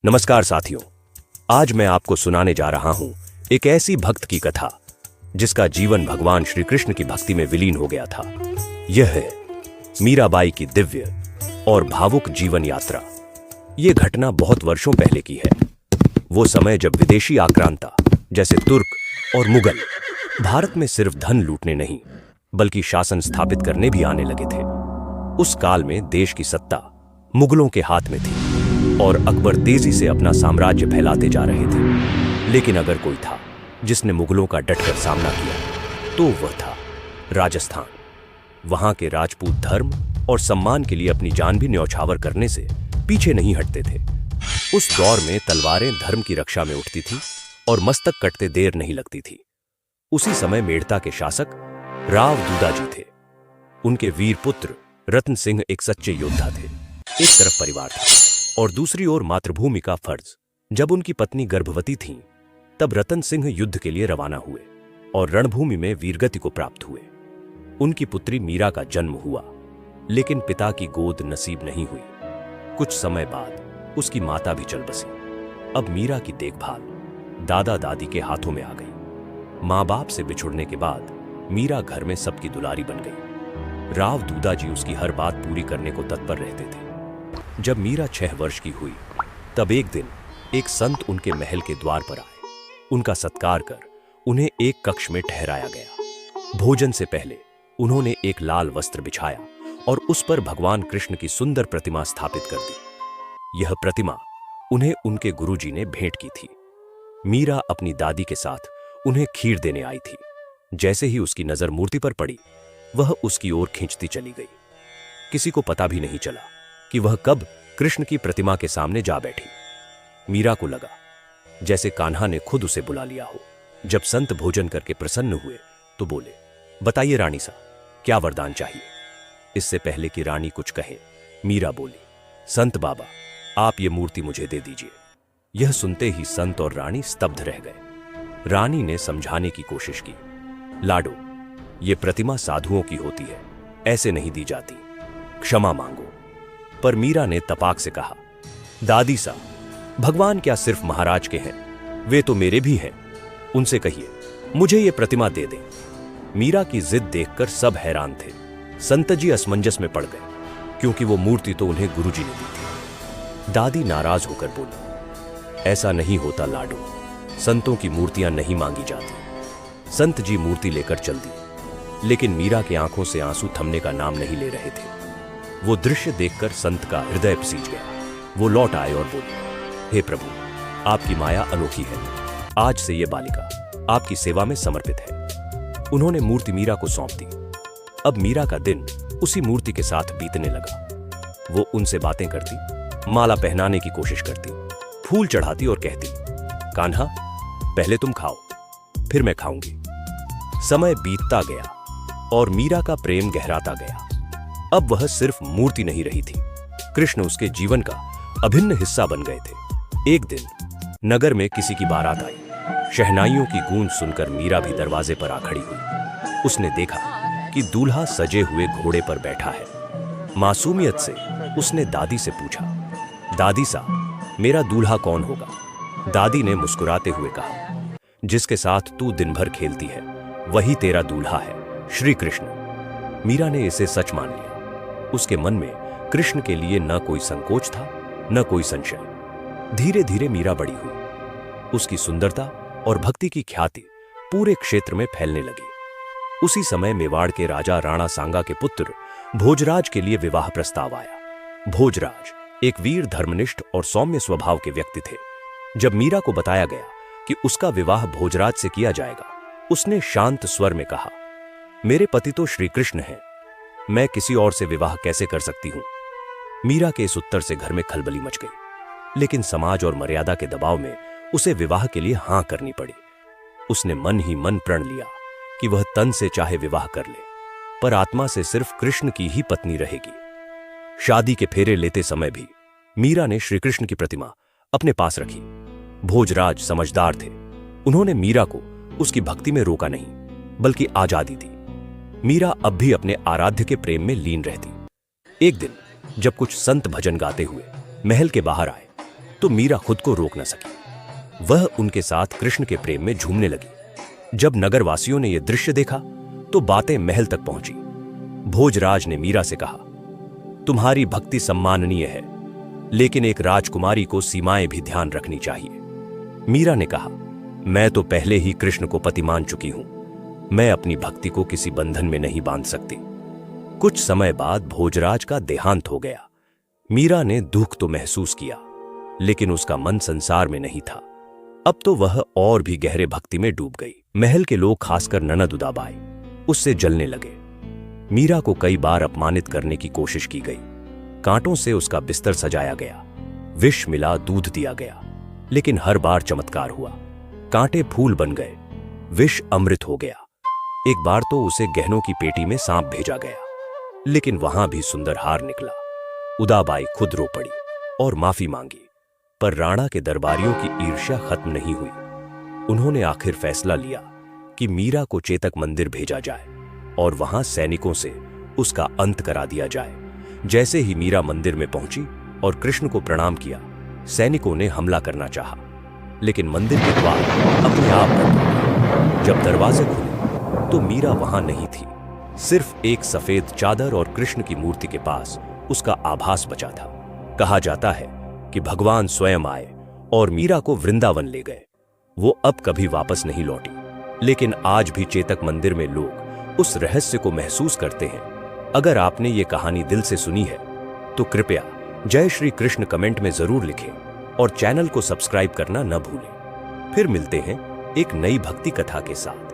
नमस्कार साथियों, आज मैं आपको सुनाने जा रहा हूं एक ऐसी भक्त की कथा जिसका जीवन भगवान श्री कृष्ण की भक्ति में विलीन हो गया था। यह है मीराबाई की दिव्य और भावुक जीवन यात्रा। यह घटना बहुत वर्षों पहले की है। वो समय जब विदेशी आक्रांता जैसे तुर्क और मुगल भारत में सिर्फ धन लूटने नहीं बल्कि शासन स्थापित करने भी आने लगे थे। उस काल में देश की सत्ता मुगलों के हाथ में थी और अकबर तेजी से अपना साम्राज्य फैलाते जा रहे थे। लेकिन अगर कोई था जिसने मुगलों का डटकर सामना किया तो वह था राजस्थान। वहां के राजपूत धर्म और सम्मान के लिए अपनी जान भी न्यौछावर करने से पीछे नहीं हटते थे। उस दौर में तलवारें धर्म की रक्षा में उठती थी और मस्तक कटते देर नहीं लगती थी। उसी समय मेड़ता के शासक राव दूदाजी थे। उनके वीर पुत्र रतन सिंह एक सच्चे योद्धा थे। एक तरफ परिवार था और दूसरी ओर मातृभूमि का फर्ज। जब उनकी पत्नी गर्भवती थीं, तब रतन सिंह युद्ध के लिए रवाना हुए और रणभूमि में वीरगति को प्राप्त हुए। उनकी पुत्री मीरा का जन्म हुआ, लेकिन पिता की गोद नसीब नहीं हुई। कुछ समय बाद उसकी माता भी चल बसी। अब मीरा की देखभाल दादा दादी के हाथों में आ गई। माँ बाप से बिछुड़ने के बाद मीरा घर में सबकी दुलारी बन गई। राव दूदाजी उसकी हर बात पूरी करने को तत्पर रहते थे। जब मीरा 6 वर्ष की हुई, तब एक दिन एक संत उनके महल के द्वार पर आए। उनका सत्कार कर उन्हें एक कक्ष में ठहराया गया। भोजन से पहले उन्होंने एक लाल वस्त्र बिछाया और उस पर भगवान कृष्ण की सुंदर प्रतिमा स्थापित कर दी। यह प्रतिमा उन्हें उनके गुरुजी ने भेंट की थी। मीरा अपनी दादी के साथ उन्हें खीर देने आई थी। जैसे ही उसकी नजर मूर्ति पर पड़ी, वह उसकी ओर खींचती चली गई। किसी को पता भी नहीं चला कि वह कब कृष्ण की प्रतिमा के सामने जा बैठी। मीरा को लगा जैसे कान्हा ने खुद उसे बुला लिया हो। जब संत भोजन करके प्रसन्न हुए तो बोले, बताइए रानी सा, क्या वरदान चाहिए? इससे पहले कि रानी कुछ कहे, मीरा बोली, संत बाबा, आप ये मूर्ति मुझे दे दीजिए। यह सुनते ही संत और रानी स्तब्ध रह गए। रानी ने समझाने की कोशिश की, लाडो, ये प्रतिमा साधुओं की होती है, ऐसे नहीं दी जाती, क्षमा मांगो। पर मीरा ने तपाक से कहा, दादी सा, भगवान क्या सिर्फ महाराज के हैं? वे तो मेरे भी हैं। उनसे कहिए मुझे ये प्रतिमा दे दें। मीरा की जिद देखकर सब हैरान थे। संत जी असमंजस में पड़ गए, क्योंकि वो मूर्ति तो उन्हें गुरुजी ने दी थी। दादी नाराज होकर बोली, ऐसा नहीं होता लाडो, संतों की मूर्तियां नहीं मांगी जाती। संत जी मूर्ति लेकर चल दी, लेकिन मीरा की आंखों से आंसू थमने का नाम नहीं ले रहे थे। वो दृश्य देखकर संत का हृदय पसीज गया। वो लौट आए और बोले, हे प्रभु, आपकी माया अनोखी है। आज से ये बालिका आपकी सेवा में समर्पित है। उन्होंने मूर्ति मीरा को सौंप दी। अब मीरा का दिन उसी मूर्ति के साथ बीतने लगा। वो उनसे बातें करती, माला पहनाने की कोशिश करती, फूल चढ़ाती और कहती, कान्हा, पहले तुम खाओ, फिर मैं खाऊंगी। समय बीतता गया और मीरा का प्रेम गहराता गया। अब वह सिर्फ मूर्ति नहीं रही थी, कृष्ण उसके जीवन का अभिन्न हिस्सा बन गए थे। एक दिन नगर में किसी की बारात आई। शहनाइयों की गूंज सुनकर मीरा भी दरवाजे पर आ खड़ी हुई। उसने देखा कि दूल्हा सजे हुए घोड़े पर बैठा है। मासूमियत से उसने दादी से पूछा, दादी सा, मेरा दूल्हा कौन होगा? दादी ने मुस्कुराते हुए कहा, जिसके साथ तू दिन भर खेलती है वही तेरा दूल्हा है, श्री कृष्ण। मीरा ने इसे सच मान लिया। उसके मन में कृष्ण के लिए न कोई संकोच था, न कोई संशय। धीरे धीरे मीरा बड़ी हुई। उसकी सुंदरता और भक्ति की ख्याति पूरे क्षेत्र में फैलने लगी। उसी समय मेवाड़ के राजा राणा सांगा के पुत्र भोजराज के लिए विवाह प्रस्ताव आया। भोजराज एक वीर, धर्मनिष्ठ और सौम्य स्वभाव के व्यक्ति थे। जब मीरा को बताया गया कि उसका विवाह भोजराज से किया जाएगा, उसने शांत स्वर में कहा, मेरे पति तो श्री कृष्ण हैं, मैं किसी और से विवाह कैसे कर सकती हूं? मीरा के इस उत्तर से घर में खलबली मच गई, लेकिन समाज और मर्यादा के दबाव में उसे विवाह के लिए हां करनी पड़ी। उसने मन ही मन प्रण लिया कि वह तन से चाहे विवाह कर ले, पर आत्मा से सिर्फ कृष्ण की ही पत्नी रहेगी। शादी के फेरे लेते समय भी मीरा ने श्री कृष्ण की प्रतिमा अपने पास रखी। भोजराज समझदार थे। उन्होंने मीरा को उसकी भक्ति में रोका नहीं, बल्कि आजादी दी। मीरा अब भी अपने आराध्य के प्रेम में लीन रहती। एक दिन जब कुछ संत भजन गाते हुए महल के बाहर आए, तो मीरा खुद को रोक न सकी। वह उनके साथ कृष्ण के प्रेम में झूमने लगी। जब नगरवासियों ने यह दृश्य देखा तो बातें महल तक पहुंची। भोजराज ने मीरा से कहा, तुम्हारी भक्ति सम्माननीय है, लेकिन एक राजकुमारी को सीमाएं भी ध्यान रखनी चाहिए। मीरा ने कहा, मैं तो पहले ही कृष्ण को पति मान चुकी हूं, मैं अपनी भक्ति को किसी बंधन में नहीं बांध सकती। कुछ समय बाद भोजराज का देहांत हो गया। मीरा ने दुख तो महसूस किया, लेकिन उसका मन संसार में नहीं था। अब तो वह और भी गहरे भक्ति में डूब गई। महल के लोग, खासकर ननद उदाबाई, उससे जलने लगे। मीरा को कई बार अपमानित करने की कोशिश की गई। कांटों से उसका बिस्तर सजाया गया, विष मिला दूध दिया गया, लेकिन हर बार चमत्कार हुआ। कांटे फूल बन गए, विष अमृत हो गया। एक बार तो उसे गहनों की पेटी में सांप भेजा गया, लेकिन वहां भी सुंदर हार निकला। उदाबाई खुद रो पड़ी और माफी मांगी, पर राणा के दरबारियों की ईर्ष्या खत्म नहीं हुई। उन्होंने आखिर फैसला लिया कि मीरा को चेतक मंदिर भेजा जाए और वहां सैनिकों से उसका अंत करा दिया जाए। जैसे ही मीरा मंदिर में पहुंची और कृष्ण को प्रणाम किया, सैनिकों ने हमला करना चाहा, लेकिन मंदिर के द्वार अपने आप बंद हो गए। जब दरवाजे खुले तो मीरा वहां नहीं थी। सिर्फ एक सफेद चादर और कृष्ण की मूर्ति के पास उसका आभास बचा था। कहा जाता है कि भगवान स्वयं आए और मीरा को वृंदावन ले गए। वो अब कभी वापस नहीं लौटी, लेकिन आज भी चेतक मंदिर में लोग उस रहस्य को महसूस करते हैं। अगर आपने ये कहानी दिल से सुनी है तो कृपया जय श्री कृष्ण कमेंट में जरूर लिखें और चैनल को सब्सक्राइब करना न भूलें। फिर मिलते हैं एक नई भक्ति कथा के साथ।